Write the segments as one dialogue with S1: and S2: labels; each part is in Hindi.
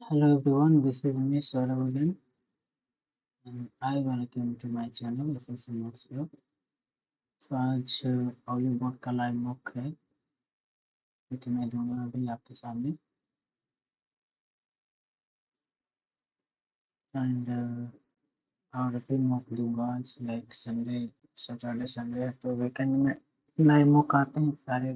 S1: Hello everyone, this is me Saurabh again, and I welcome to my channel FSM Notes Blog। तो आज ऑडियो बोर्ड का लाइव मॉक है जो कि मैं दूंगा अभी आपके सामने एंड और फिर मॉक दूंगा। It's like Sunday, Saturday Sunday तो वीकेंड में लाइव मॉक आते हैं सारे।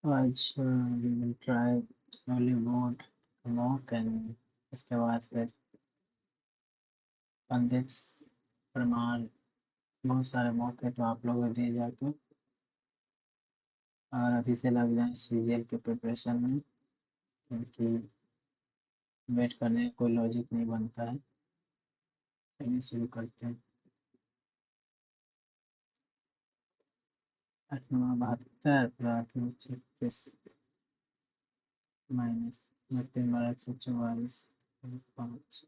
S1: तो आज we will try audio board mock and इसके बाद फिर पंडित प्रमाण बहुत सारे मॉक है तो आप लोग को दिए जाके और अभी से लग जाए सीजीएल के प्रिपरेशन में, क्योंकि वेट करने का कोई लॉजिक नहीं बनता है। चलिए शुरू करते हैं। 8×9 = 72 + 8×36 माइनस 3×144 5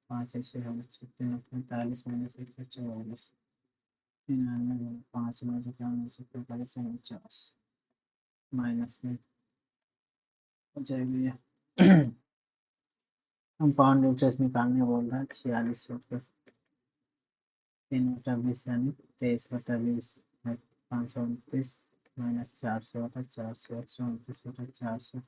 S1: 5 ऐसे होना चाहिए 45 माइनस 144 99 5 45 49 माइनस में हो जाएगी। कंपाउंड इंटरेस्ट निकालने बोल रहा है 4600 3/20 यानी 23/20 529 माइनस 400/400 129/400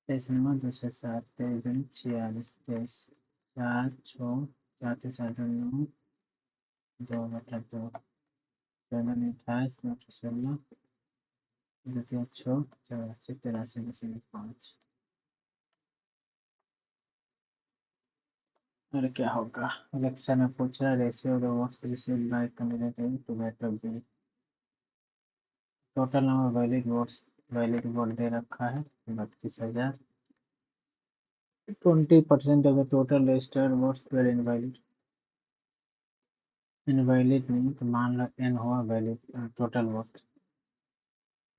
S1: 23 नंबर 207 23 46 23 4 6 4 4 9 2/2 14 28 9 16 2 6 84 83.5। और क्या होगा? इलेक्शन में पूछ रहा है ratio of the votes received by candidate to that of the total number valid vote दे रखा है 32,000। 20% of the total registered votes were invalid। Invalid नहीं तो मान लो n हुआ वैलिड टोटल वोट,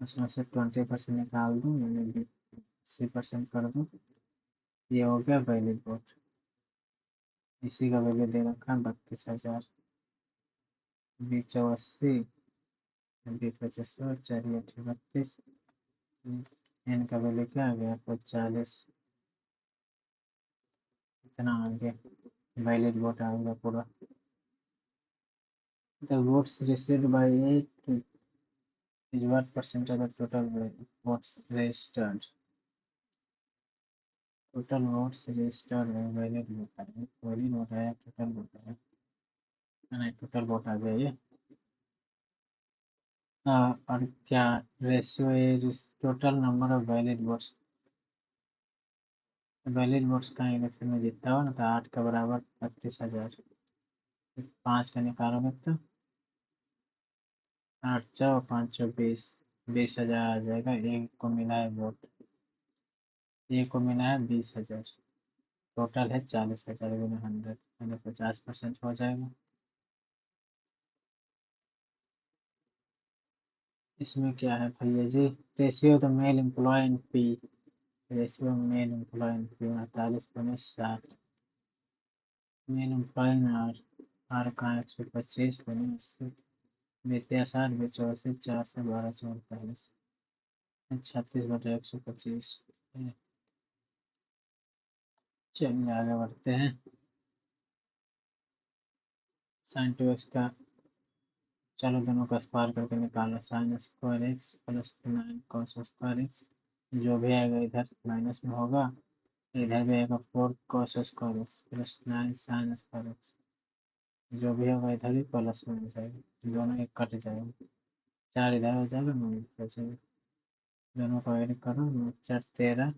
S1: उसमें से 20% निकाल दूँ यानी 80% कर दूँ, ये हो गया वैलिड वोट। इसी का वैल्यू दे रखा है 32,000। बी 84 बी 2500 4 8 32 n का वैल्यू क्या आ गया 40। इतना आ गया वैलिड वोट आ गया पूरा। The votes received by A is what percent of the total votes registered। Total votes registered है वैलिड वोट है वैलिड वोट है टोटल वोट है नहीं टोटल वोट आ गया ये। और क्या रेशियो है total number of valid votes का इलेक्शन में जीतता हो ना तो 8 का बराबर 32,000। 5 का निकालोगे तो 8 4 5 20 20,000 आ जाएगा। एक को मिला है वोट, एक को मिला है 20,000, टोटल है 40,000 गुना 100 यानी 50% हो जाएगा। इसमें क्या है भैया जी? Ratio the male employ in P, ratio male employ in P 48/60। Male employ में आर का 125 बने उससे बेतिया 60 बेचौसी 4 से 12 44 36/125। चलिए आगे बढ़ते हैं। साइन टू एक्स का चलो दोनों का स्क्वायर करके निकालो। Sign square x plus 9 cos square x, जो भी आएगा इधर माइनस में होगा, इधर भी आएगा 4 cos square x plus 9 sine square x, जो भी होगा इधर भी प्लस में हो जाएगा, दोनों एक कट जाएगा, 4 इधर हो जाएगा 9 इधर हो जाएगा। दोनों को ऐड करो 9 4 13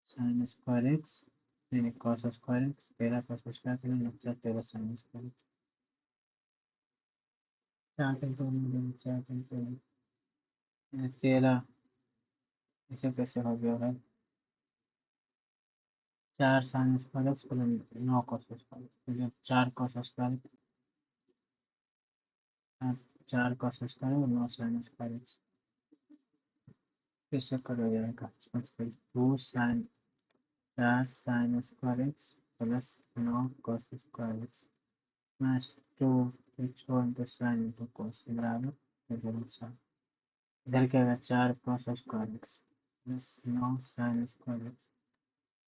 S1: साइन स्क्वायर एक्स यानी cos square x 13 cos square x 9 4 13 sine square x. 4 4 13 ऐसे कैसे हो गया भाई? 4 sine square x plus 9 cos square x, जब 4 कॉस स्क्वायर 4 कॉस स्क्वायर और 9 साइन स्क्वायर एक्स कैसे कर हो जाएगा? 2 sine 4 sine square x plus 9 cos square x minus 2 x1 into sine into cos बराबर 7। इधर क्या होगा 4 cos square x plus 9 sine square x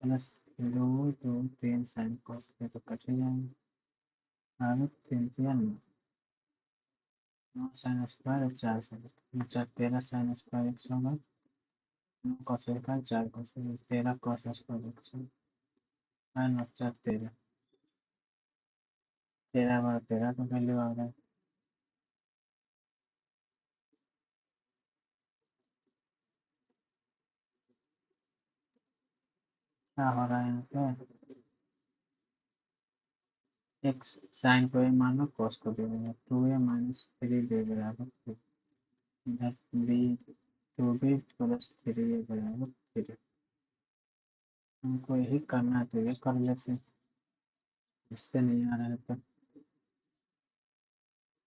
S1: plus 2 3 sine cos ये तो कट ही जाएंगे। आगे 3 साइन स्क्वायर और 4 साइन 13 साइन स्क्वायर एक्स होगा 9 cos square 4 cos 13 cos square x sine और 4 13 13 13 का वैल्यू आ रहा है। क्या हो रहा है यहाँ पे एक्स साइन को ए मान लो कॉस को बी मान लो 2a माइनस 3b बराबर 2 इधर बी 2b प्लस 3a बराबर 3 हमको यही करना है तो ये कर लेते हैं इससे नहीं आ रहा है तो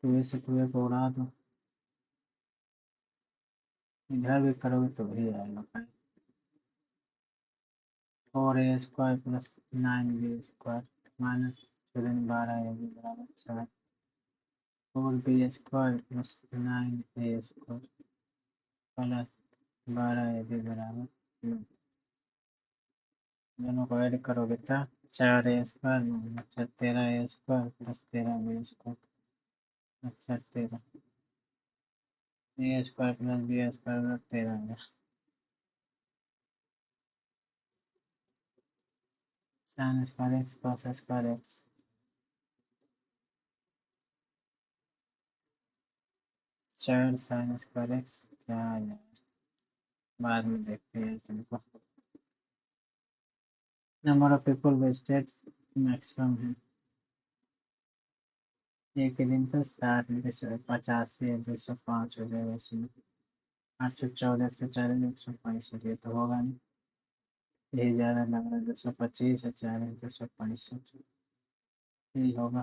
S1: 2a से 2a को उड़ा दो इधर भी करोगे तो वही आएगा 4a² plus 9b² minus 12ab बराबर 7 4b² plus 9a² plus 12ab बराबर 9 दोनों को ऐड करोगे तो 4a² अच्छा 13a² प्लस 13b² अच्छा 13 a² plus b² 13 sine square x cos square x 4 sine square x क्या यार बाद में देखते हैं तुमको number of people wasted maximum है एक के दिन तो 60 285 हो जाएगा इसमें 814 104 165 ये तो होगा नहीं यही ज़्यादा लग रहा है 225 है 4 265 यही होगा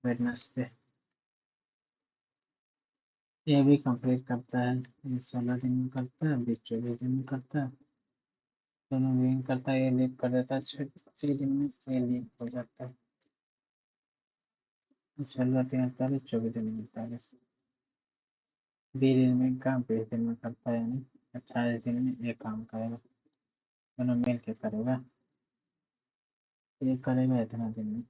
S1: वेडनेसडे ये भी कंप्लीट करता है ये 16 दिन में करता है 20 24 दिन में करता है दोनों विंग करता है ये लीव कर देता है 6 दिन में ये लीव हो जाता है 16 3 48 24 दिन में 48 20 दिन में काम 20 दिन में करता है यानी 28 दिन में ये काम करेगा दोनों मिल के करेगा ये करेगा इतना दिन में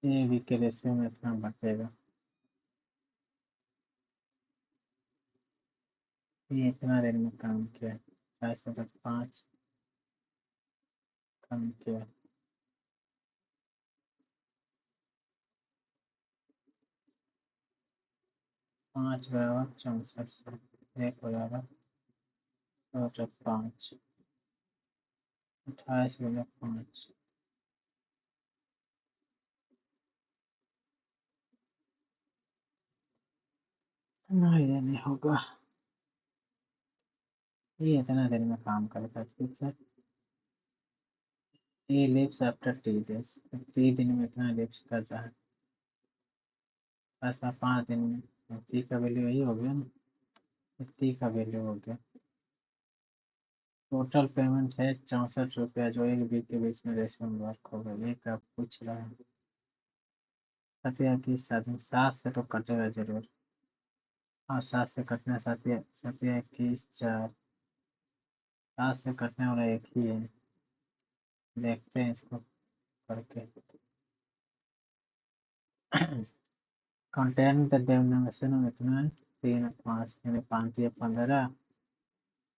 S1: ये वीक के रेशियो में इतना बचेगा ये इतना दिन में काम किया 5 काम किया 5 बराबर 64 एक हो जाएगा 5 28 गुना 5 नहीं ये नहीं होगा ये इतना दिन में काम करता है ठीक है ये लिप्स आफ्टर 3 days 3 दिन में इतना लिप्स कर रहा है ऐसा 5 दिन में टी का वैल्यू यही हो गया ना टी का वैल्यू हो गया टोटल पेमेंट है 64 रुपया जो एक वीक के बीच में रेशो में वर्क होगा ये क्या पूछ रहा है सत्या की 7 से तो कटेगा जरूर और 7 से कटने सत्या की 4 7 से कटने वाला एक ही है देखते हैं इसको करके कंटेन द डेमोनेशन में इतना है 3 5 यानी 5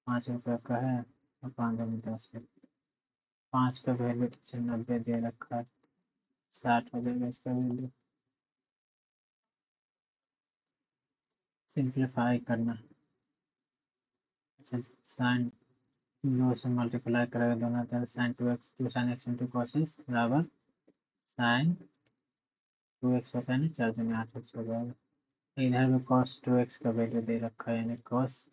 S1: 5 रुपये का है और 5 10 5 का वैल्यू 90 दे रखा है 60 हो जाएगा इसका वैल्यू सिंप्लीफाई करना साइन 2 से मल्टीप्लाई करेगा दोनों तरफ sine 2x 2 sine x into cos x बराबर साइन 2x होता है ना 4 में 8x हो जाएगा इधर में कॉस 2x का वैल्यू दे रखा है यानी कॉस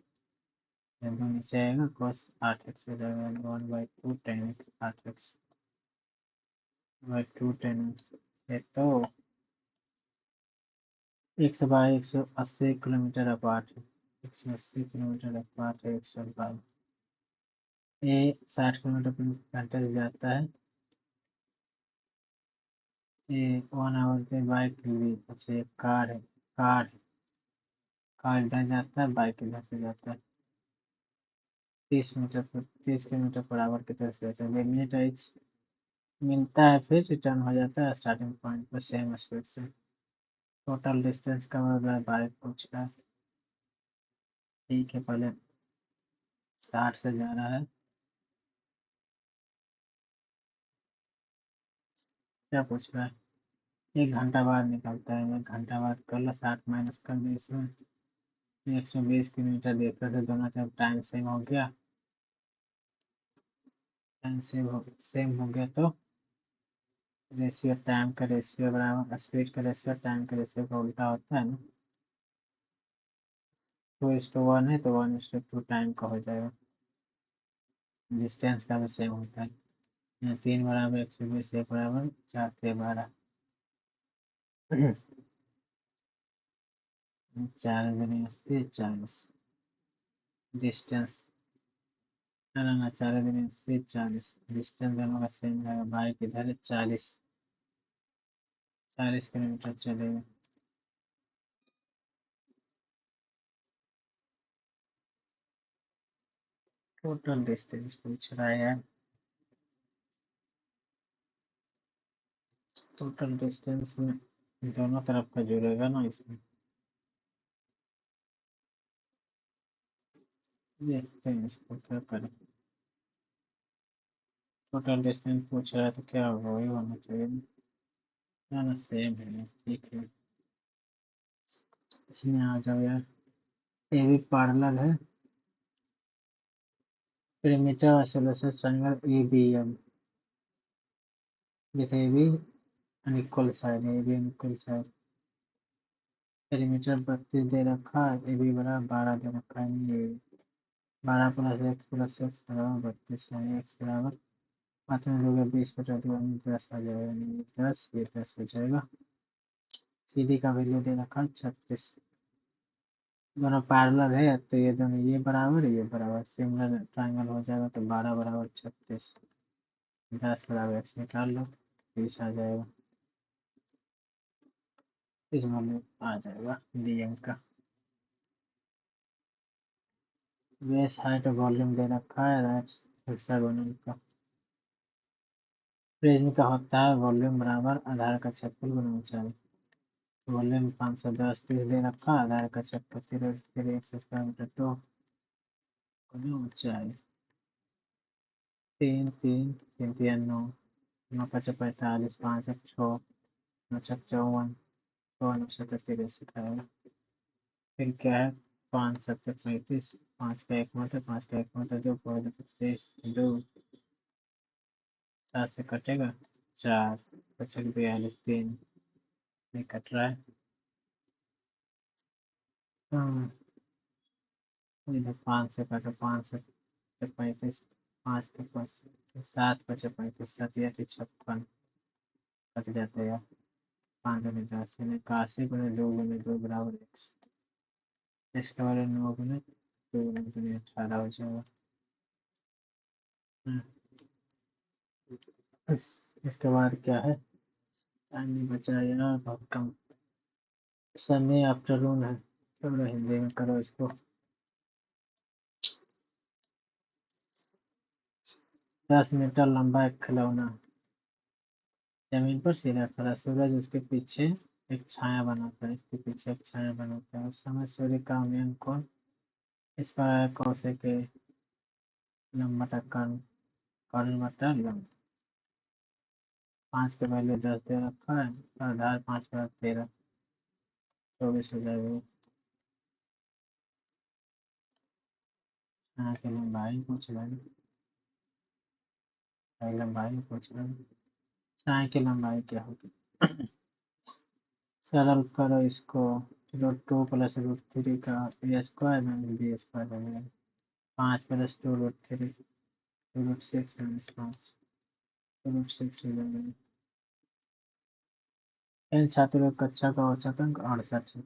S1: दोनों नीचे आएगा कॉस 8x हो जाएगा 1/2 tan x 8x by 2 tan x ये तो 180 किलोमीटर अपार्ट है 180 किलोमीटर अपार्ट है 112 ये 60 किलोमीटर प्रति घंटे से जाता है ये 1 आवर के बाइक के लिए अच्छा एक कार है कार कार इधर जाता है, बाइक इधर से जाता है। 30 किलोमीटर पर आवर की तरफ से जाता है। मिनट एच मिलता है, फिर रिटर्न हो जाता है स्टार्टिंग पॉइंट पर सेम स्पीड से। टोटल डिस्टेंस कवर हो रहा है, बाइक पूछ रहा है। ठीक है, पहले 60 से जा रहा है। क्या पूछ रहा है? 1 घंटा बाद निकलता है। 1 घंटा बाद कर लो, 60 माइनस कर दो इसमें। 120 किलोमीटर देख रहे थे दोनों तरफ, टाइम सेम हो गया। टाइम सेम हो गया तो रेशियो टाइम का रेशियो बराबर स्पीड का रेशियो टाइम का रेशियो का उल्टा होता है ना। 2:1 है तो 1:2 टाइम का हो जाएगा। डिस्टेंस का भी सेम होता है। यहाँ 3 बराबर 120, 1 बराबर 4 से 12। 4 दूनी 80 40। डिस्टेंस ना 4 दूनी 80 40। डिस्टेंस दोनों का सेम रहेगा। बाइक इधर है, 40 किलोमीटर चलेगा। टोटल डिस्टेंस पूछ रहा है यार। टोटल डिस्टेंस में दोनों तरफ का जुड़ेगा ना इसमें। देखते हैं इसको क्या करें। टोटल डिस्टेंस पूछ रहा है तो क्या होगा, वही होना चाहिए ना। ना सेम है, ठीक है। इसमें आ जाओ यार। ये भी पैरेलल है। perimeter isosceles triangle ABM with AB unequal side, AB unequal side। perimeter 32 दे रखा है, AB बराबर 12 दे रखा है। ये 12 + x बराबर 32 है। x बराबर हाथ में दोगे 20/2 10 आ जाएगा। 10 ये 10 हो जाएगा। CD का वैल्यू दे रखा है 36। दोनों पैरेलल है तो ये दोनों ये बराबर सिमिलर ट्रायंगल हो जाएगा तो 12 बराबर 36। 10 बराबर x निकाल लो, 20 आ जाएगा। इसमें आ जाएगा डीएम का। बेस हाइट और वॉल्यूम दे रखा है राइट हेक्सागोनल का। प्रिज्म का होता है वॉल्यूम बराबर आधार का क्षेत्रफल गुना ऊंचाई। वॉल्यूम 510 30 दे रखा, आधार का क्षेत्रफल 3 स्क्वायर मीटर तो गुना ऊंचाई। 3 3 3 3 9 9 5 45 5 1 6 9 6 54 6 9 7 63 आएगा। फिर क्या है 5 7 35। 5 का एक मतलब 5 का एक मतलब 2 25 2 7 से कटेगा 4 25 42 3 नहीं कट रहा है। हाँ, इधर 5 से काटो 5 से 35। 5 के 5 7 5 35 7 या 56 कट जाता है यार। 5 गुने 10 यानी 81 गुने 2 गुने 2 बराबर x। इसके बारे में 9 गुने 2 गुने 2 18 हो जाएगा। हम्म, इसके बाद क्या है, टाइम नहीं बचा यार, बहुत कम समय आफ्टरनून है। चलो हिंदी में करो इसको। 10 मीटर लंबा एक खिलौना जमीन पर सीधा खड़ा, सूरज उसके पीछे एक छाया बनाता है, इसके पीछे एक छाया बनाता है। उस समय सूर्य का अवयव कौन? इस पर कौशे के लंब बटा कर्ण, कर्ण बटा लंब। 5 के पहले 10 दे रखा है, आधार 5 का 13 24 हो जाएगा। छाया की लंबाई पूछ रहे हैं, लंबाई पूछ रहे हैं। छाया की लंबाई क्या होगी? सरल करो इसको। √2 + √3 का ए स्क्वायर माइनस बी स्क्वायर हो जाएगा। 5 + 2 √3 √6 माइनस 5 √6 हो जाएगा। इन छात्रों की कक्षा का औसत अंक 68 है।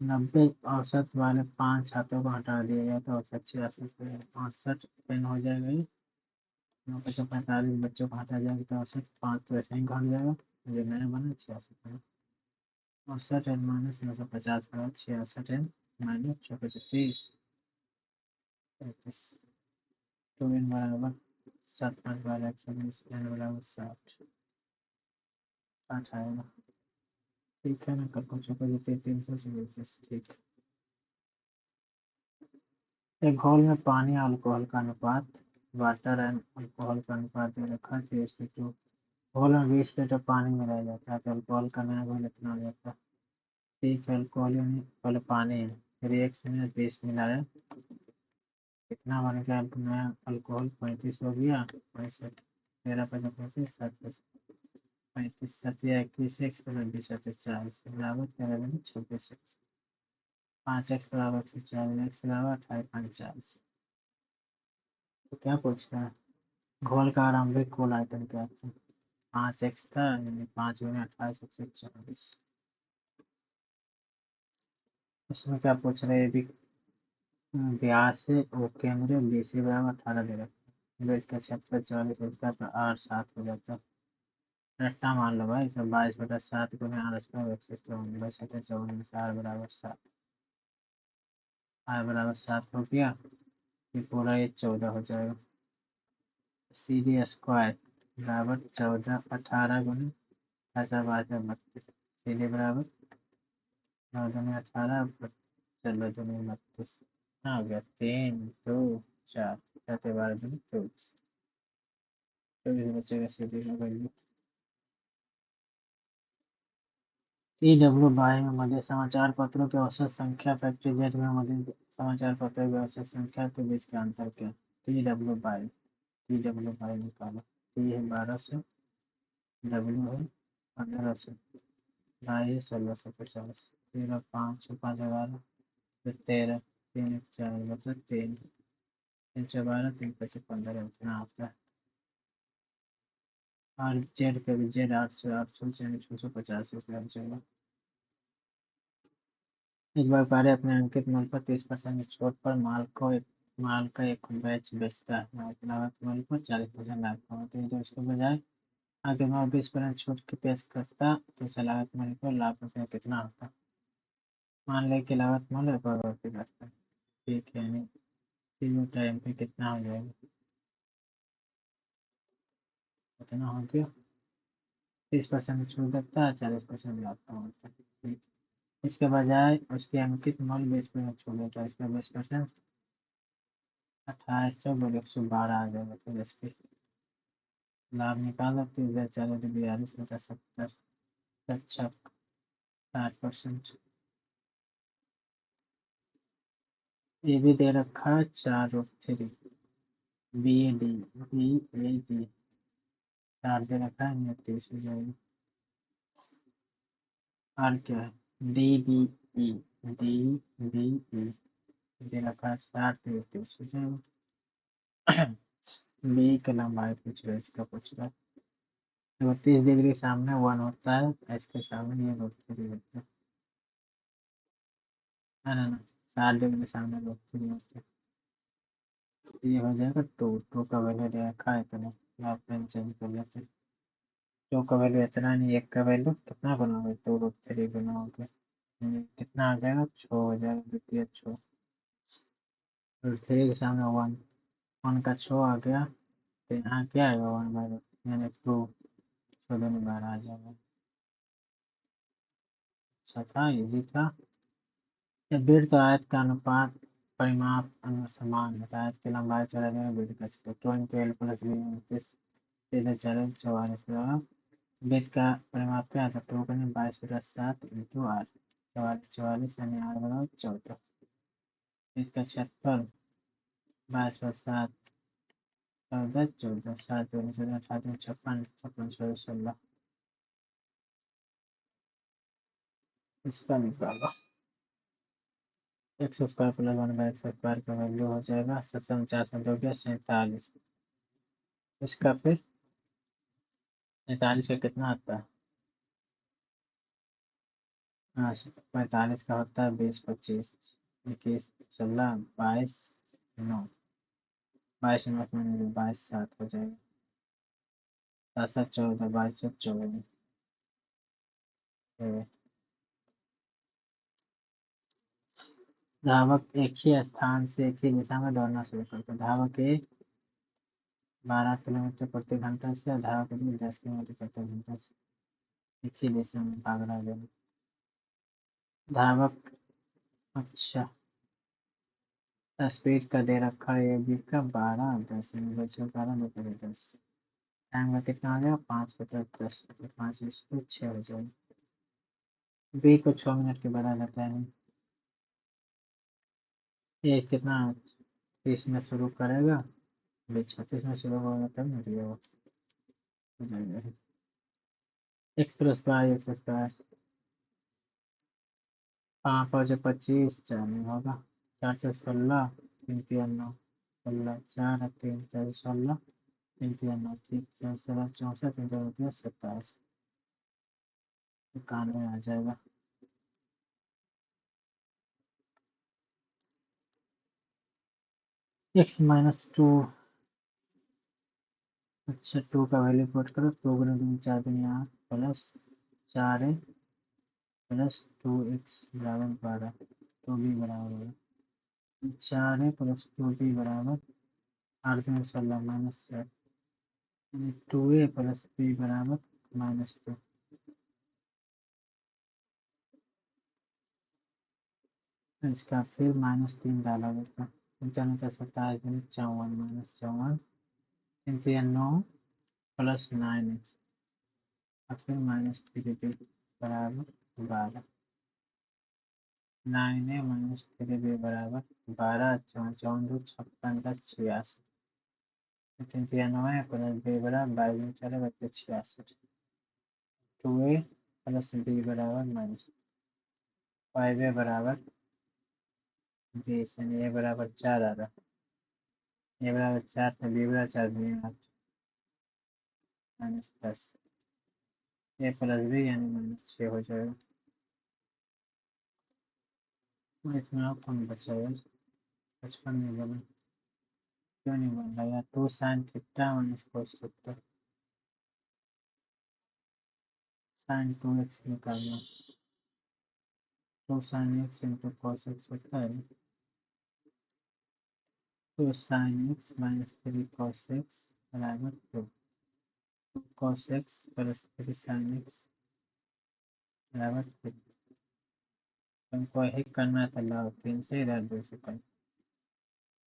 S1: 90 औसत वाले 5 छात्रों को हटा दिया जाए तो औसत 66 हो जाएगा। 68 पेन हो जाएगा ये। 9 × 45 बच्चों को हटा जाएगा तो औसत 5 तो ऐसे ही घट जाएगा। जो नया बना 66 है। 68 n माइनस 950 बराबर 66 n माइनस 630 2 n बराबर 7 5 बारह 120 n बराबर 60 आएगा। ठीक है ना, कल को 300 से ठीक। एक घोल में पानी और अल्कोहल का अनुपात वाटर एंड अल्कोहल का अनुपात दे रखा है 3:2। घोल में 20 लीटर पानी मिलाया जाता है तो अल्कोहल का नया घोल इतना हो जाता है। ठीक है, अल्कोहल यानी पहले पानी है, रिएक्शन में 20 मिलाया, कितना बन गया नया अल्कोहल 35 हो गया। 65 13 पचास 35 7 35 सत्या 21 एक्स बराबर 20 40 बराबर 13 26 5 एक्स बराबर 140 एक्स बराबर 28 5 तो क्या पूछ रहा है, घोल का आरंभिक कुल आयतन क्या था। 5 एक्स था यानी 5 गुना 28 140। इसमें क्या पूछ रहे हैं, भी ब्याज से ओ केंद्र बीसी बराबर 18 दे रखा, बेट का 76 40 इसका तो 8 7 हो जाता है। रट्टा मान लो भाई, सब 22/7 गुना 8 स्क्वायर 154 बाई 54 आर बराबर 7, आर बराबर 7 हो गया, ये पूरा ये 14 हो जाएगा। सी डी स्क्वायर बराबर 14 18 गुना 5/32 सी डी बराबर 9 दूनी 18 16 दूनी 32 हो गया 3 2 4 7 12 दूनी 24 बचेगा सी डी का वैल्यू। EW में मध्य समाचार पत्रों की औसत संख्या फैक्ट्री जेड में मध्य समाचार पत्रों की औसत संख्या के बीच का अंतर क्या। TW निकालो, T है 1200, W है 1500, बाई है 1650, 13 5 5 11 फिर 13 3 4 मतलब 3 3 4 12 3 5 15 इतना आता है। और जेड का भी जेड 800 यानी 650 रुपया चलेगा। एक व्यापारी अपने अंकित मूल्य पर 30% की छूट पर माल का एक बैच बेचता है। लागत मूल्य पर 40% लाभ कमाता है, तो इसके बजाय अगर मैं 20% छूट की पेश करता तो इसे लागत मूल्य पर लाभ रुपये कितना होता। मान लें कि लागत मूल्य परिवर्तित करता है, ठीक है, यानी सीओ टाइम पे कितना हो जाएगा, कितना हो गया 30% छूट देता है 40% लाभ कमाता है। ठीक, इसके बजाय उसके अंकित मूल्य 20% छूट देता है, इसका 20% 2800 बोले 112 आ जाएगा। फिर इसके लाभ निकालो 3040 अच्छा 60%। ये भी दे रखा है 4/3 BAD 4 दे रखा है 29 हो जाएगी। और क्या है DBE दे रखा है 60 हो जाएगा। बी का लंबाई पूछ रहा है, इसका पूछ रहा है 30 डिग्री सामने 1 होता है, इसके सामने ये √3 होता है ना 60 डिग्री सामने √3 होता है, ये हो जाएगा 2 का वैल्यू दे रखा है इतना, आप पेन चेंज कर लेते हैं। 2 का वैल्यू इतना नहीं, 1 का वैल्यू कितना बनाओगे 2√3 बनाओगे, कितना आ जाएगा 6 हो जाएगा, द्वितीय 6 √3 के सामने 1 का 6 आ गया, तो यहाँ क्या आएगा 1/2 यानी 2 2 बार आ जाएगा। अच्छा था, इजी था। वृत्त आयत का अनुपात परिमाप समान है, आयत की लंबाई चला जाएगा वृत्त का क्षेत्र 20 L प्लस बी 29 सीधे चले 44 वृत्त का परिमाप क्या था 2 का 22/7 इंटू 8 44 यानी 8 बराबर 14। वृत्त का क्षेत्रफल 22/7 14 14 7 2 14 7 56 56 16 इसका निकालो एक्स स्क्वायर प्लस 1/x² का वैल्यू हो जाएगा 749 में 2 गया 47। इसका फिर 45 का कितना आता है, हाँ 45 का होता है 20 25 21 16 22 9 22 9 में 22 7 हो जाएगा 7 7 14 22 14 धावक एक ही स्थान से एक ही दिशा में दौड़ना शुरू करते हैं। धावक ए 12 किलोमीटर प्रति घंटा से और धावक बी 10 किलोमीटर प्रति घंटा से एक ही दिशा में भाग रहा है। धावक अच्छा स्पीड का दे रखा है ये बी का 12 10 बच्चों 12 दो करे 10 टाइम का कितना आ गया 5 बटे 10 बटे 5 इसको 6 हो जाएगा। बी को 6 मिनट के बाद आ जाता है। ये कितना 30 में शुरू करेगा बी 36 में शुरू होगा तब ना दिया हो जाएगा। X plus y x square 5 5 25 4 में होगा 4 4 16 3 3 9 16 4 3 4 16 3 3 9 ठीक 4 16 64 3 4 27 91 आ जाएगा। एक्स माइनस 2 अच्छा 2 का वैल्यू पुट करो 2 गुना 2 4 दूनी 8 प्लस 4 प्लस 2x बराबर 12 तो भी बराबर होगा 4 प्लस 2b बराबर 8 दूनी 16 माइनस 4 2a प्लस b बराबर -2 इसका फिर -3 डाला जाता 57 54 -54 3 3 9 प्लस 9 और फिर -3b बराबर 12 9a -3b बराबर 12 54 2 56 10 86 3 3 9 प्लस b बराबर 22 चले बच्चे 66 2a प्लस b बराबर -5a बराबर 20 यानी a बराबर 4 आ रहा a बराबर 4 तो b बराबर 4 दूनी 8 -10 a प्लस b यानी -6 हो जाएगा। इसमें और कौन बचा है 55 में बना क्यों नहीं बन रहा यार 2 sin theta minus cos theta sin 2x निकालना 2 sin x into cos x होता है 2 sin x minus 3 cos x बराबर 2 cos x plus 3 sin x बराबर 2 तुमको ही करना था लाओ 3 से इधर 2 से कर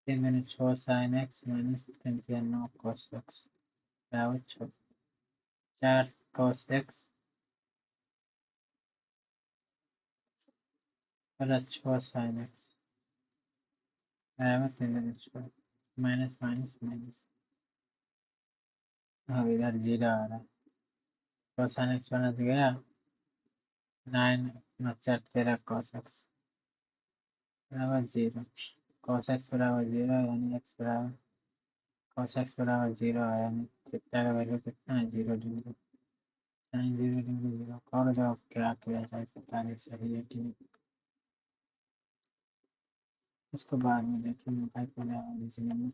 S1: 3 मैंने 6 sin x minus 3 3 9 cos x बराबर 6 4 cos x plus 6 sin x बराबर 3 6 माइनस माइनस माइनस अब इधर जीरो आ रहा है cos x बना गया 9 4 13 cos x बराबर 0 cos x बराबर 0 यानी x बराबर cos x बराबर 0 आया यानी थीटा का वैल्यू कितना है 0 डिग्री साइन 0 डिग्री 0 और जब क्या किया जाए पता नहीं सही है कि नहीं इसको बाद में देखेंगे भाई पहले ओरिजिनल में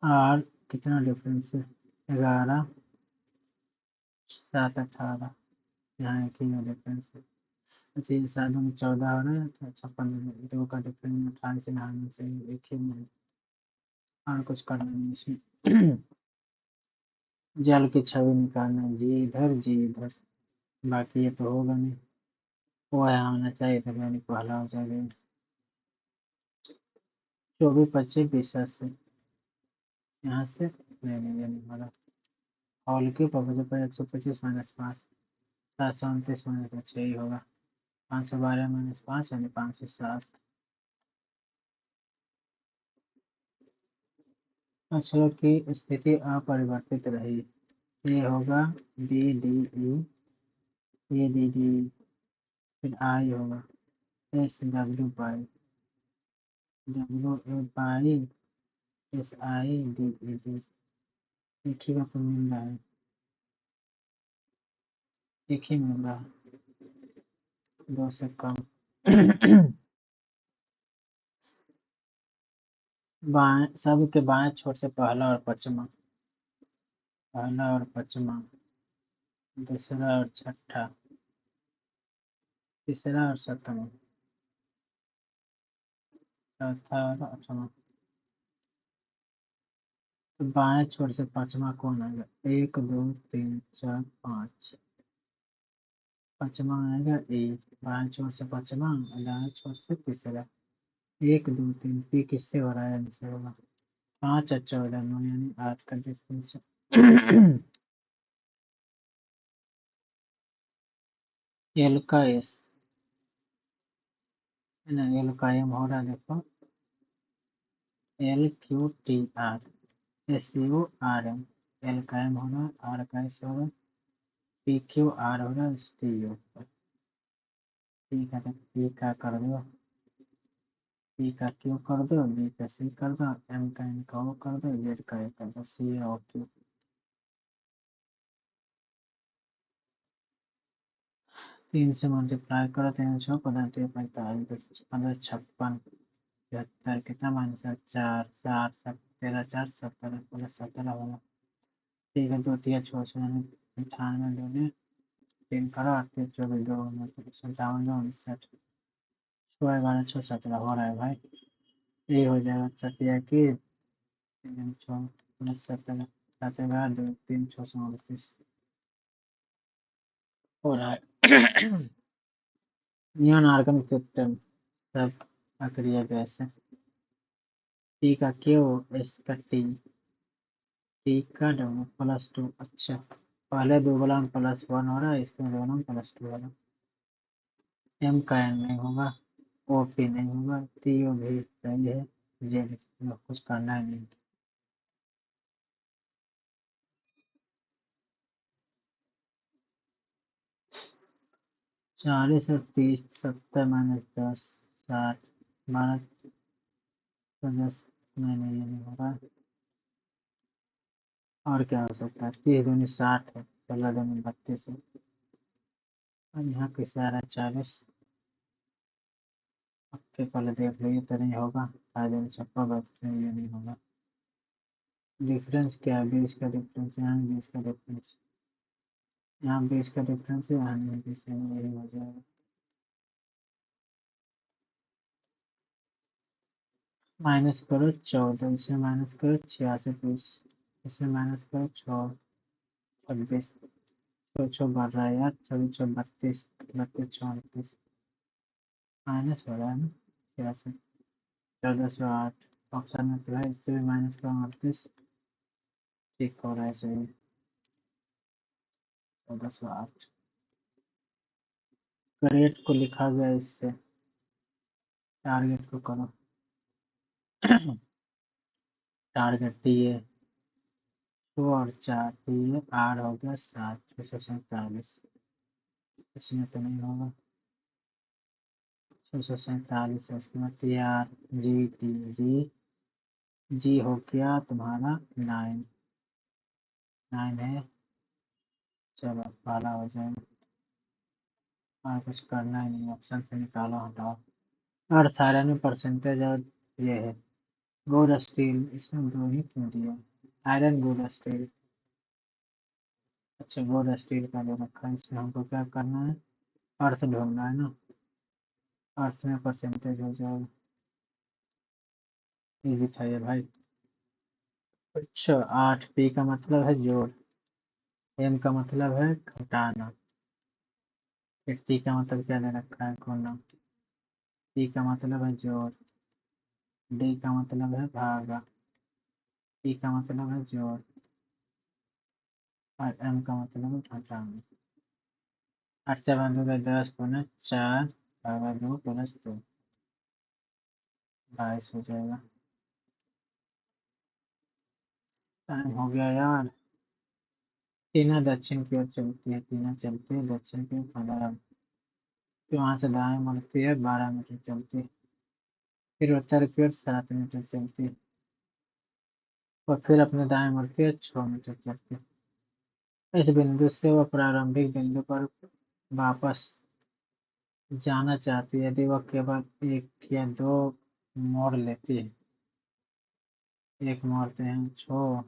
S1: और कितना डिफरेंस है 11 7 18 यहाँ एक ही में डिफरेंस है अच्छा ये 7 में 14 हो रहा है तो 56 दो का डिफरेंस 18 से नहाने से एक ही में और कुछ करना नहीं इसमें जल की छवि निकालना जी इधर बाकी ये तो होगा नहीं वो यहाँ होना चाहिए था यानी पहला हो जाएगा 24 25 20 से यहाँ से नहीं यानी हमारा हॉल के पपे पर 125 माइनस 5 729 माइनस 6 ही होगा 512 माइनस 5 यानी 507 अक्षरों की स्थिति अपरिवर्तित रही ये होगा D D E A D D फिर आई होगा S W by W A by S I D E D एक ही का तो मिल रहा है एक ही मिल रहा है 2 से कम बाएं सब के बाएं छोर से पहला और पचमा दूसरा और छठा तीसरा और सप्तम, चौथा और आठवां। तो बाएं छोर से पांचवा कौन आएगा? 1 2 3 4 5, पांचवा आएगा ए। बाएं छोर से पांचवा, दाएं छोर से तीसरा। 1 2 3, पी किससे हो रहा है? आंसर होगा 5 और 14, 9 यानी 8 का डिफरेंस। एल का एस है ना, एल का एम हो रहा है, देखो L Q T R S U R M. L का एम हो रहा है, आर का एस हो रहा है, पी क्यू आर हो रहा है, एस टी यू। ठीक है, तो पी का कर दो, पी का क्यू कर दो, बी का सी कर दो, एम का एन का ओ कर दो, जेड का ए कर दो, सी ओ क्यू। 3 से मल्टीप्लाई करो, 3 6 15 45 15 56 75, कितना माइनस है? 4 7 7 13 4 17 प्लस 17 होगा। ठीक है, दो तिया छः सौ यानी 98 दूनी 3 करो, 38 24 2 57 2 59 6 11 6 17 हो रहा है भाई। ये हो जाएगा सत्या की 3 6 प्लस 17 7 11 2 3 6 38 हो रहा है। नियॉन आर्गन क्रिप्टन सब अक्रिय गैस है। टी का क्यू, एस का टी, टी का डब्ल्यू प्लस 2। अच्छा, पहले दो वाला में +1 हो रहा है, इसमें दोनों में +2 हो रहा है। एम का एन नहीं होगा, ओ पी नहीं होगा, टी ओ भी सही है, जेड कुछ करना है नहीं। चालीस और 30 70 -10 60 12 10 नहीं ये नहीं होगा। और क्या हो सकता है? 30 दूनी 60 है, 16 दूनी 32 है, और यहाँ कैसे आ रहा है 40? आपके पहले देख लो, ये तो नहीं होगा, फायदे में छप्पा बचते ये नहीं होगा। डिफरेंस क्या है? 20 का डिफरेंस, यहाँ 20 का डिफरेंस, यहाँ 20 का डिफरेंस है, यहाँ नहीं 20 है, यही हो जाएगा। माइनस करो 14, इसमें माइनस करो 86 20, इसमें माइनस करो 6 26, छो छो बढ़ रहा है यार, 24 32 32 34 माइनस हो रहा है ना, 86 1408। ऑप्शन में तो है, इससे भी माइनस करो 38, ठीक हो रहा है सही, 1408। करेट को लिखा गया इससे, टारगेट को करो। टारगेट दिए 2 और 4 दिए, आर हो गया 7 647, इसमें तो नहीं होगा। 647 है, उसके बाद T R G T G, G हो गया तुम्हारा 9 9 है। चलो वाला हो जाएगा, और कुछ करना ही नहीं, ऑप्शन से निकालो हटाओ। अर्थ आयरन में परसेंटेज और ये है। गोल्ड स्टील, इसमें दो ही क्यों दिया? आयरन गोल्ड स्टील, अच्छा गोल्ड स्टील का दे रखा है, इसमें हमको क्या करना है? अर्थ ढूंढना है ना, अर्थ में परसेंटेज हो जाएगा। इजी था ये भाई। अच्छा, 8 पी का मतलब है जोड़, एम का मतलब है घटाना, फिर टी का मतलब क्या दे रखा है? गुना। पी का मतलब है जोड़, डी का मतलब है भागा, पी का मतलब है जोड़, और एम का मतलब है घटाना। 8 से बंदो का 10 गुना 4 भागा 2 प्लस 2, 22 हो जाएगा। टाइम हो गया यार। टीना दक्षिण की ओर चलती है, टीना चलती है दक्षिण की ओर 15, फिर वहां से दाएं मुड़ती है 12 मीटर चलती है, फिर उत्तर की ओर 7 मीटर चलती है, और फिर अपने दाएं मुड़ती है 6 मीटर चलती है। इस बिंदु से वह प्रारंभिक बिंदु पर वापस जाना चाहती है, यदि वह केवल एक या दो मोड़ लेती है। एक मोड़ते हैं 6,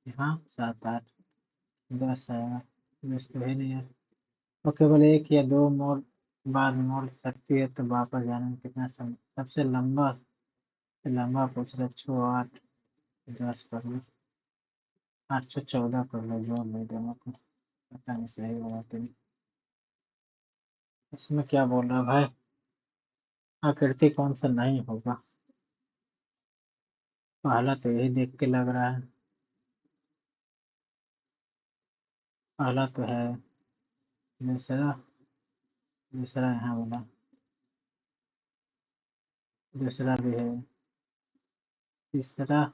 S1: यहाँ 7 8 10 आएगा, 10 तो है नहीं यार। वो केवल एक या दो मोड़ बाद मोड़ सकती है तो वापस जाने में कितना समय? सबसे लंबा पूछ रहा, 6 8 10 कर लो, 8 से 14 कर लो, जोड़ लो दोनों को। पता नहीं सही होगा कि नहीं। इसमें क्या बोल रहा है भाई? आकृति कौन सा नहीं होगा? पहला तो यही देख के लग रहा है। पहला तो है। दूसरा, दूसरा यहाँ बोला। दूसरा भी है। तीसरा,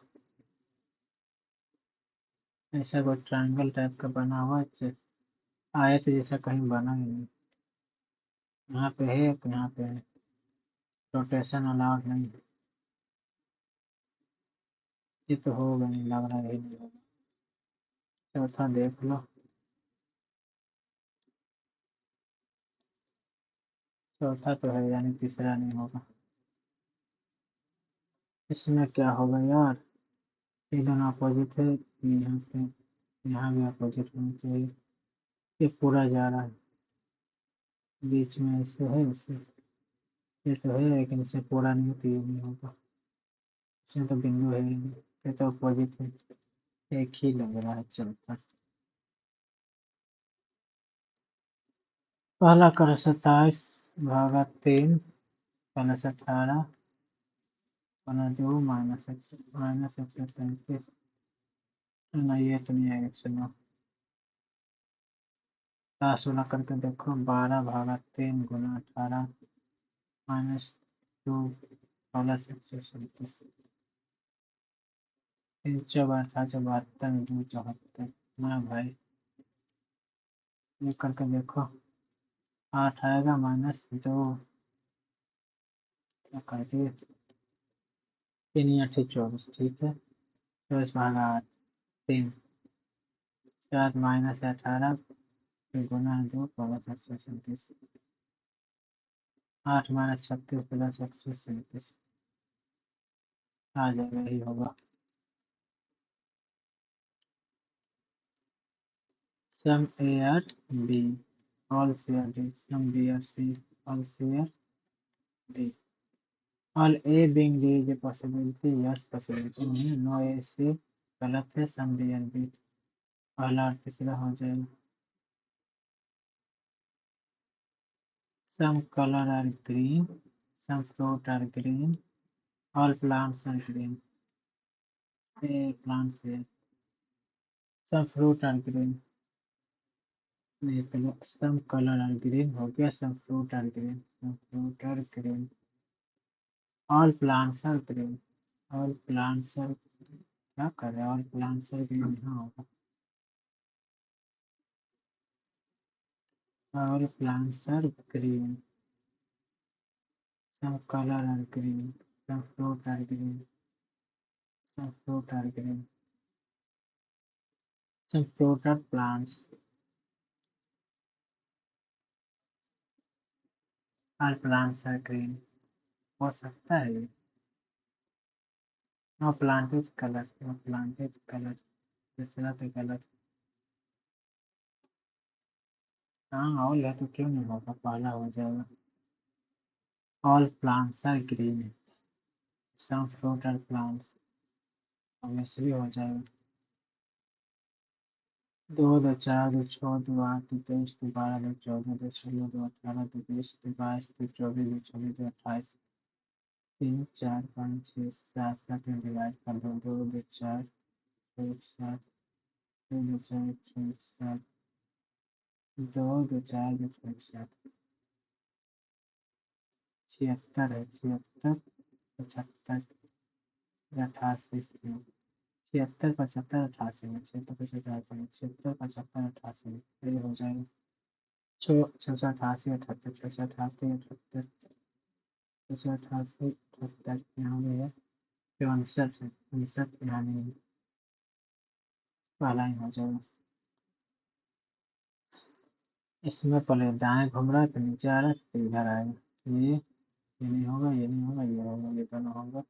S1: ऐसा कोई ट्रायंगल टाइप का बना हुआ है, आयत जैसा कहीं बना ही नहीं। यहाँ पे है, तो यहाँ पे है। रोटेशन अलाउड नहीं है। ये तो होगा नहीं, लग रहा है ही नहीं होगा। चौथा देख लो। चौथा तो है, यानी तीसरा नहीं होगा। इसमें क्या होगा यार? ये दोनों अपोजिट है, यहाँ पे, यहाँ भी अपोजिट होना चाहिए। ये पूरा जा रहा है, बीच में ऐसे है, ऐसे। ये तो है, लेकिन इसमें पूरा नहीं है, तो ये नहीं होगा। इसमें तो बिंदु है ही नहीं, ये तो अपोजिट है। एक ही लग रहा है चौथा। पहला करो 27 भागा 3 प्लस 18 बना 2 -135। ना ये तो नहीं आएगा, सुनो। 16 करके देखो, 12/3 गुना 18 -2 प्लस 137। 3 चौक 72 2 74। ना भाई, ये करके देखो। 8 आएगा -2, क्या कर दिए? 3 8 24, ठीक है। 24/8 3 4 -18 गुना 2 प्लस 137। 8 -36 प्लस 137 आ जाएगा, यही होगा। Some A are B all share D, some B are C all share D, all A being D is a possibility, yes possibility नहीं है, नो ए सी गलत है, सम बी आर बी पहला और तीसरा हो जाएगा। Some color are green, some fruit are green, all plants are green. Plants है। Some fruit are green, नहीं पहले some color are green हो गया, some fruit are green, some fruit are green, all plants are green, all plants are, क्या कर रहे हैं, all plants are green यहाँ होगा। all plants are green, some color are green, some fruit are green, some fruit are green, some fruit are plants, all plants are green। हो सकता है ये। No plant is colour, no plant is colour, दूसरा तो गलत। हाँ ऑल है तो क्यों नहीं होगा, पहला हो जाएगा। All plants are green, some fruit are plants, obviously हो जाएगा। 2 2 4 2 6 2 8 2 23 2 12 2 14 2 16 2 18 2 20 2 22 2 24 2 26 2 28। 3 4 5 6 7 7 में डिवाइड कर दो, 2 2 4 1 7 2 2 4 1 7 2 2 4 2 1 7। 76 है, 76 75 88। 76 75 88 में 76 75 76 75 88 में ये हो जाएगा। 688 78 688 688 78 यहाँ भी है। 59 है, 59 यहाँ नहीं है, पहला ही हो जाएगा। इसमें पहले दाएं घूम रहा है, फिर नीचे आ रहा है, फिर इधर आएगा। ये नहीं होगा, ये नहीं होगा, ये होगा, ये दोनों होगा।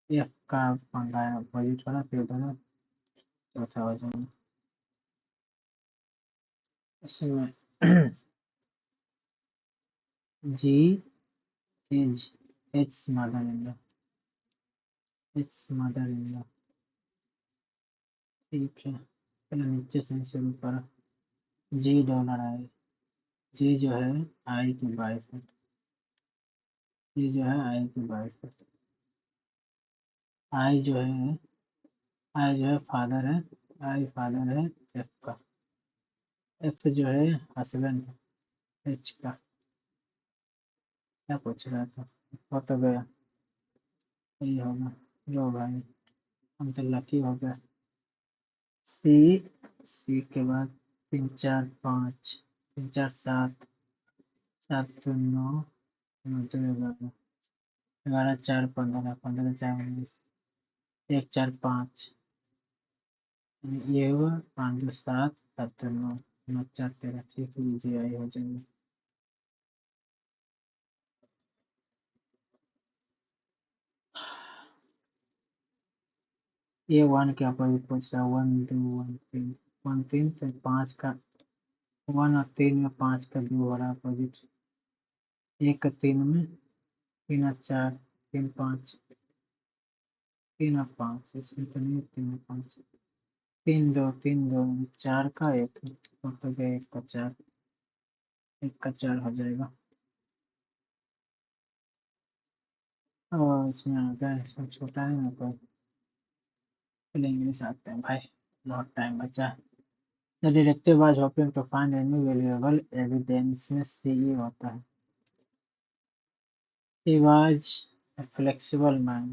S1: एफ का पंगा है, अपोजिट वाला, फिर दोनों चौथा हो जाएगा। इसमें G is its mother-in-law. Its mother-in-law. ठीक है, पहले नीचे से शुरू करो। $G। जी जो है आई की वाइफ है। जी जो है आई की वाइफ है। आई जो है आई जो है फादर है। आई फादर है एफ का। एफ जो है हस्बैंड है एच का। क्या पूछ रहा था? हो तो गया, यही होगा। लो भाई, हम तो लकी हो गया। सी। सी के बाद 3 4 5, 3 4 7, 7 2 9, 9 2 11, 11 4 15, 15 4 19, 1 4 5, ये हुआ 5 2 7, 7 2 9, 9 4 13। ठीक है, जी आई हो जाएंगे। ये 1 के अपोजिट पूछ रहा है। 1 2 1 3। 1 3 तो 5 का 1 और 3 में 5 का 2 हो रहा है अपोजिट। 1 का 3 में 3 और 4, 3 5, 3 और 5, इसमें तो नहीं। 3 और 5, 3 2 4 का 1 तो गया। 1 का 4, 1 का 4 हो जाएगा। और इसमें आ गया, इसमें छोटा है ना कोई। पहले इंग्लिश आते हैं भाई, बहुत टाइम बचा है। The detective was hoping to find any valuable evidence में सीई होता है। He was a flexible man.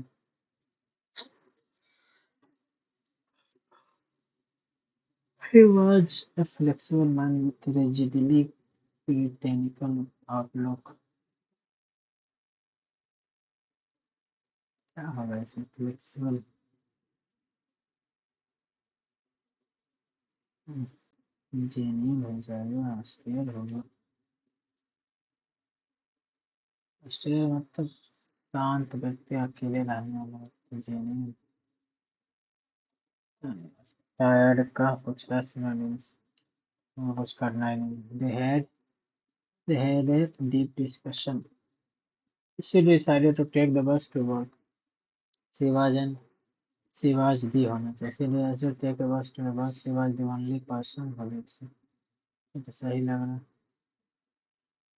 S1: He was a flexible man with rigidly puritanical outlook. क्या होगा इसे? फ्लेक्सिबल, जेन्युइन हो जाएगा। स्टेयर होगा। स्टेयर मतलब शांत व्यक्ति, अकेले रहने वाला व्यक्ति, जेन्युइन। टायर्ड का कुछ का सिनोनिम्स, वो कुछ करना ही नहीं। They had a deep discussion. She decided to take the bus to work. She was an She was the होना चाहिए। She decided to take a bus to work. She was the only person who did so. ये तो सही लग रहा है।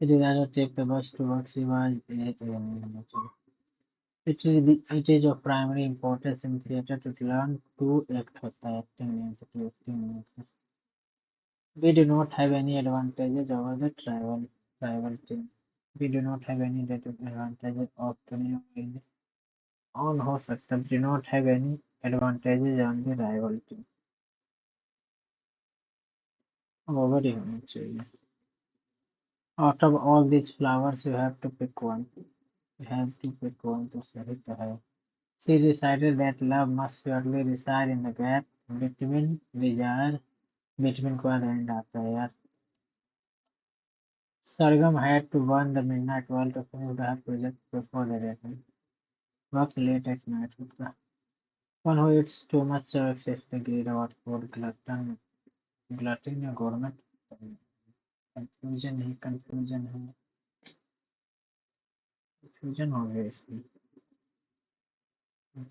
S1: She decided to take the bus to work. She was a नहीं होना चाहिए। It is of primary importance in theatre to learn to act होता है। Acting नहीं होता, to acting नहीं होता। We do not have any advantages over the rival team. We do not have any advantages of the on हो सकता है। Do not have any advantages on the rival team। Over ही होना चाहिए। Out of all these flowers you have to pick one। You have to pick one, तो सही तो है। She decided that love must surely reside in the gap between desire। between को एंड आता है यार। Sargam had to burn the midnight oil to finish her project before the deadline। Work late at night होता। One who eats too much or excessively greed about food, glutton या gourmet। कंफ्यूजन ही कंफ्यूजन है। कंफ्यूजन हो गया इसमें।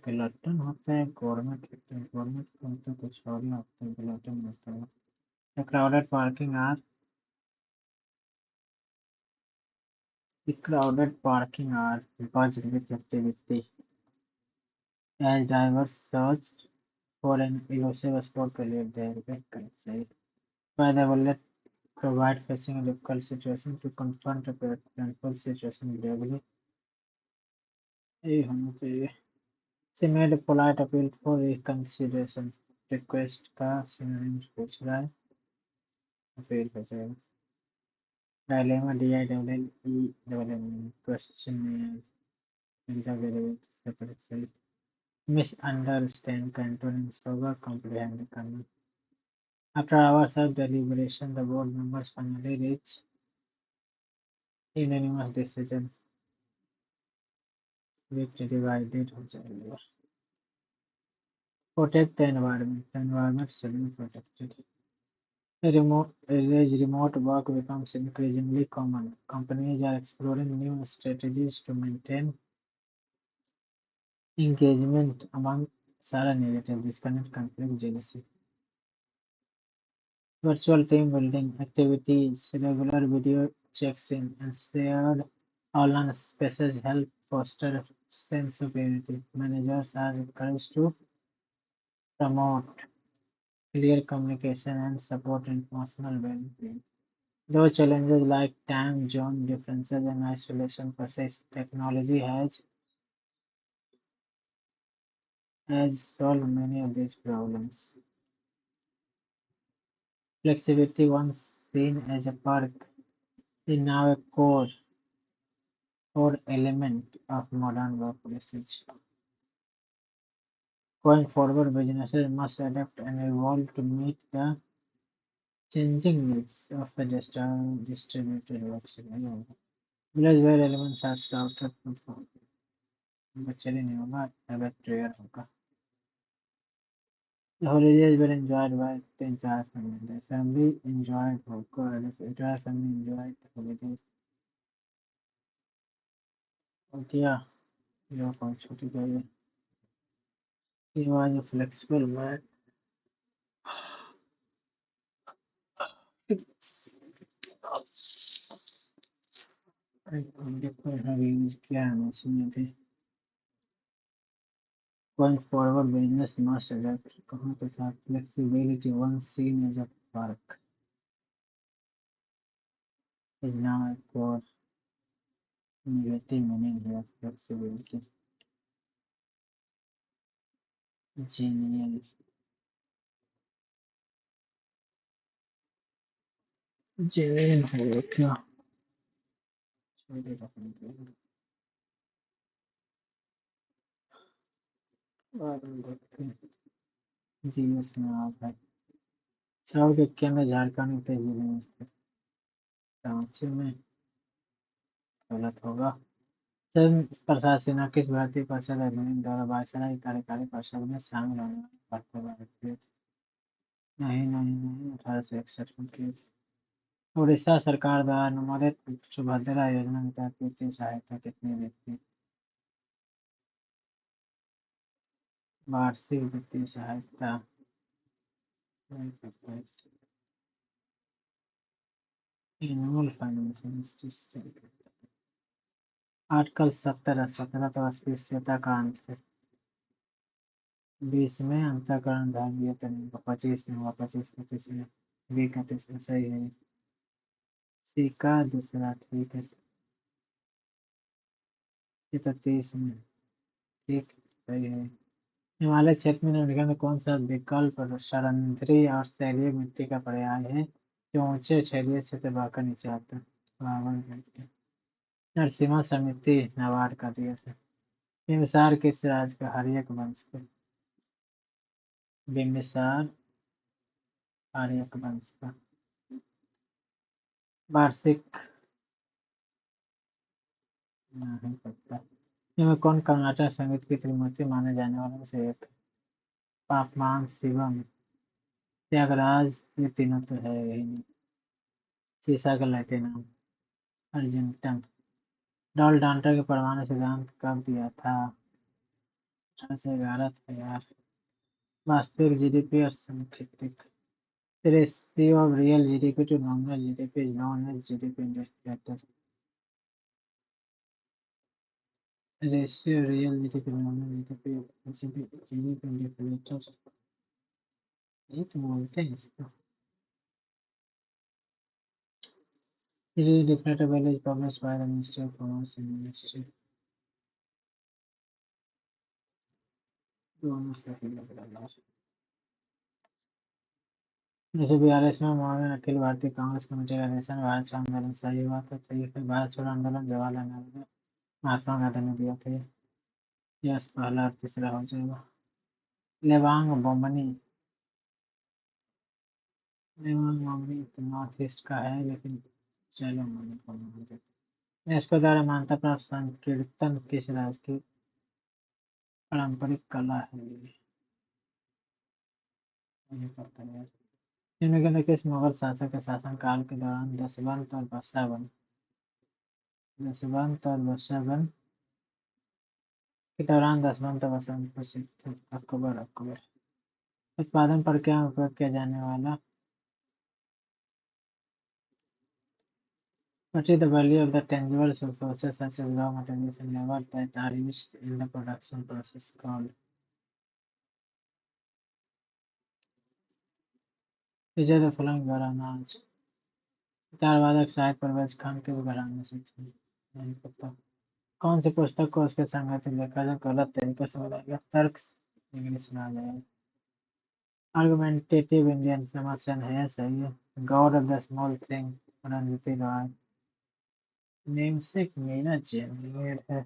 S1: ग्लटन होता है, गवर्नमेंट होता है। गवर्नमेंट होता है कुछ और ही होता है, ग्लटन होता है। The crowded parking are the crowded parking are buzzed with activity as drivers searched for an elusive spot to leave their vehicle side. By the bullet provide facing a difficult situation to confront a painful situation bravely। यही होना चाहिए। She made a polite appeal for reconsideration। Request का सिनोनिम्स पूछ रहा है, अपील हो जाएगा। Dilemma, DILLEMMA, question exaggerate, separate self। Misunderstand का antonyms होगा comprehend करना। After hours of deliberation, the board members finally reach unanimous decision which divided हो जाएगा। Protect the environment should be protected। As remote work becomes increasingly common, companies are exploring new strategies to maintain engagement among सारा negative disconnect conflict jealousy. Virtual team building activities, regular video checks-in, and shared online spaces help foster a sense of unity. Managers are encouraged to promote clear communication and support emotional well-being. Though challenges like time zone differences and isolation persist, technology has solved many of these problems. Flexibility, once seen as a perk, is now a core element of modern workplaces. Going forward, businesses must adapt and evolve to meet the changing needs of a distributed work scenario. Village where elements are routed to बच्चे नहीं होगा अब prayer होगा. The holidays were enjoyed by the entire family. The family enjoyed the entire family enjoyed the holidays. और किया ये कौन छोटी गई. He was a flexible man. देखो यहाँ यूज किया है मशीन भी. Going forward, business must adapt. कहाँ पे था flexibility once seen as a perk is now a core negative meaning here. Flexibility. Genial. Genial हो क्या? छोटे रखने और देखते हैं. जीएस में आप है. चाव के केंद्र झारखंड उत्तर जिले में स्थित. रांची में गलत होगा. चंद प्रसाद सिन्हा किस भारतीय परिषद अधिनियम द्वारा वायसराय की कार्यकारी परिषद में शामिल होने वाले भारतीय व्यक्ति थे? नहीं नहीं नहीं 1861 में किए थे. उड़ीसा सरकार द्वारा अनुमोदित सुभद्रा योजना के तहत वित्तीय सहायता कितनी देती है? वार्षिक वित्तीय सहायता एनुअल फाइनेंशियल असिस्टेंस. आर्टिकल 17 तो अस्पृश्यता का अंत है. 20 में अंतःकरण धार्मिक तरीके 25 में हुआ 25 में बी का तीसरा सही है. सी का दूसरा ठीक है. ये तो 30 में ठीक सही है. हिमालय क्षेत्र में निम्नलिखित में कौन सा विकल्प सरांध्री और शैलीय मिट्टी का पर्याय है जो ऊंचे क्षेत्रीय क्षेत्र बहकर नीचे आता है? नरसिम्हा समिति नाबार्ड का दिया था. बिम्बिसार किस राज्य का हर्यक वंश का? बिम्बिसार हर्यक वंश का. वार्षिक नहीं पता. इनमें कौन कर्नाटक संगीत की त्रिमूर्ति माने जाने वालों में से एक? पापमान, शिवम, त्यागराज, ये तीनों तो है ही नहीं. सीसा का लैटिन नाम अर्जेंटम. डॉल डाल्टन के परमाणु सिद्धांत कब दिया था? 1811 था यार. वास्तविक जीडीपी और सांख्यिक. The ratio of real GDP to nominal GDP is known as GDP indicator. The ratio of real GDP to nominal GDP indicator. ये तो बोलते हैं इसको. It is declared is published by the Ministry of Commerce and Industry. दोनों सही लग रहा है. 1942 में मोहन अखिल भारतीय कांग्रेस कमेटी का अधिवेशन भारत छोड़ो आंदोलन सही हुआ था. चाहिए फिर भारत छोड़ो आंदोलन जवाहरलाल नेहरू ने महात्मा गांधी ने दिया था. यस पहला और तीसरा हो जाएगा. लेवांग बोमनी. लेवांग बोमनी तो नॉर्थ ईस्ट का है लेकिन चलो मैंने को मान देते. यूनेस्को द्वारा मान्यता प्राप्त संकीर्तन किस राज्य की पारंपरिक कला है? ये पता है. निम्नलिखित किस मुगल शासक के शासनकाल के दौरान दशवंत और बसवन के दौरान दशवंत और बसवन प्रसिद्ध थे? अकबर। उत्पादन प्रक्रिया में उपयोग किया जाने वाला What is the value of the tangible resources such as raw materials and labor that are used in the production process called? Which of the following were अनाज? गिटारवादक शाहिद परवेज खान के घराने से थे। नहीं पता। कौन सी पुस्तक को उसके संगठित लेखक गलत तरीके से बनाया? तर्क इंग्लिश में आ जाएगा। आर्गुमेंटेटिव इंडियन समर्थन है, सही है। God of the small thing रणनीति रॉय। नेमसेक मीना जेनेर है।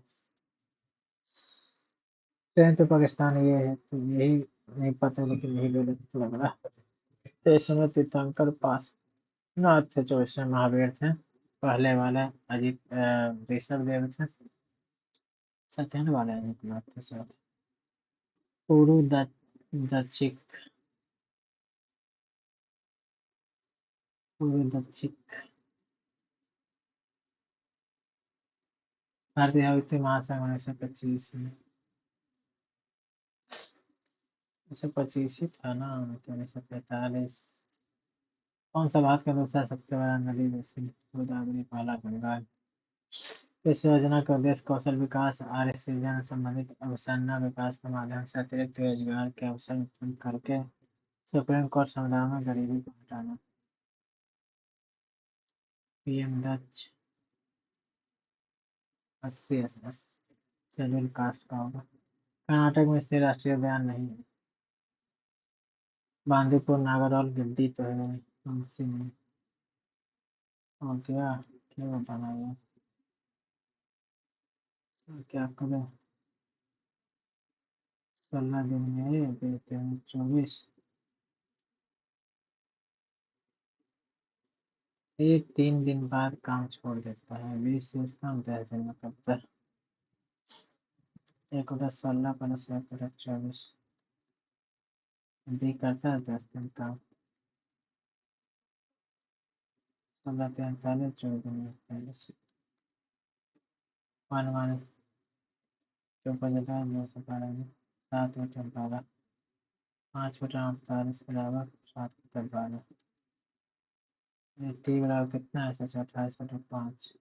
S1: ट्रेन तो पाकिस्तान ये है, तो यही नहीं पता, लेकिन यही गलत लग रहा। तो इस समय तीर्थंकर पास नाथ थे जो इसमें महावीर थे। पहले वाले अजीत ऋषभ देव थे। सेकंड वाले अजीत नाथ थे शायद। पुरु दक्षिक पूर्व दक्षिक भारतीय वित्तीय महासंघ 1925 में 1925 ही था ना, 1945। कौन सा भारत का दूसरा सबसे बड़ा नदी बेसिन? गोदावरी, पहला गंगा। इस योजना का उद्देश्य कौशल विकास, आर्य सृजन संबंधित अवसंरचना विकास के माध्यम से अतिरिक्त रोजगार के अवसर उत्पन्न करके सुप्रीम कोर्ट समुदायों में गरीबी को हटाना। पीएम दक्ष 80 शेड्यूल कास्ट का होगा। कर्नाटक में स्थित राष्ट्रीय उद्यान नहीं है। बांदीपुर, नागरहोल, गिड्डी तो है तुलसी में। और क्या बताना है? क्या करें? 16 दिन में देते हैं 24। ये 3 दिन बाद काम छोड़ देता है। 20 से कम 10 दिन में करता है। 1 होता 16 प्लस 1 होता 24। भी करता है 10 दिन काम। 16 43 14 दिन 41। 1 माइनस 2 2 से 12 7 बटा 12 5 बटा 48 बराबर 7 बटा 12। टी बराबर कितना है? 28 बटा 5।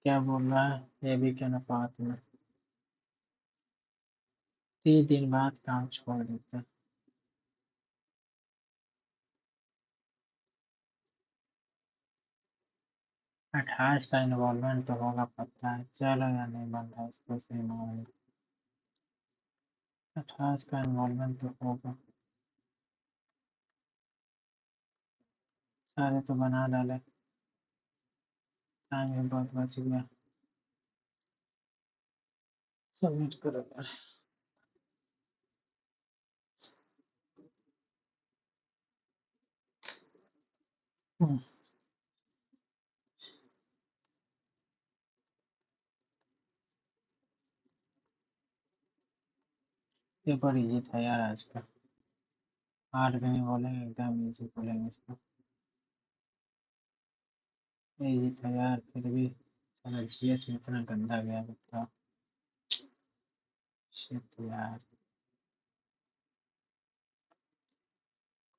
S1: क्या बोल रहा है? ये भी क्या अनुपात में 3 दिन बाद काम छोड़ देता है। 28 का इन्वॉल्वमेंट तो होगा पता है, चलो या नहीं बन रहा इसको सही मांग। 28 का इन्वॉल्वमेंट तो होगा। सारे तो बना डाले। टाइम भी बहुत बच गया। सबमिट करो यार। पेपर इजी था यार आज का। 8 भी नहीं बोलेंगे, एकदम इजी बोलेंगे इसको। इजी था यार, फिर भी साला जीएस में इतना गंदा गया बताओ। शिट यार,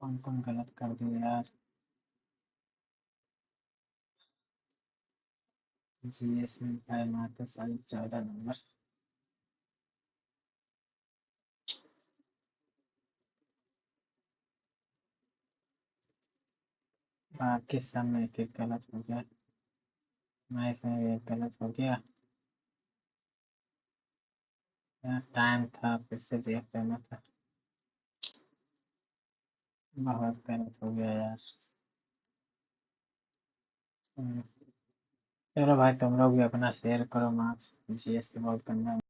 S1: कौन कौन गलत कर दिया यार। जीएस में पाए मात्र 14.5 नंबर। बाकी सब में एक एक गलत हो गया। मैथ में भी एक गलत हो गया यार। टाइम था, फिर से देख लेना था। बहुत गलत हो गया यार। चलो भाई, तुम लोग भी अपना शेयर करो मार्क्स। जीएस तो बहुत गंदा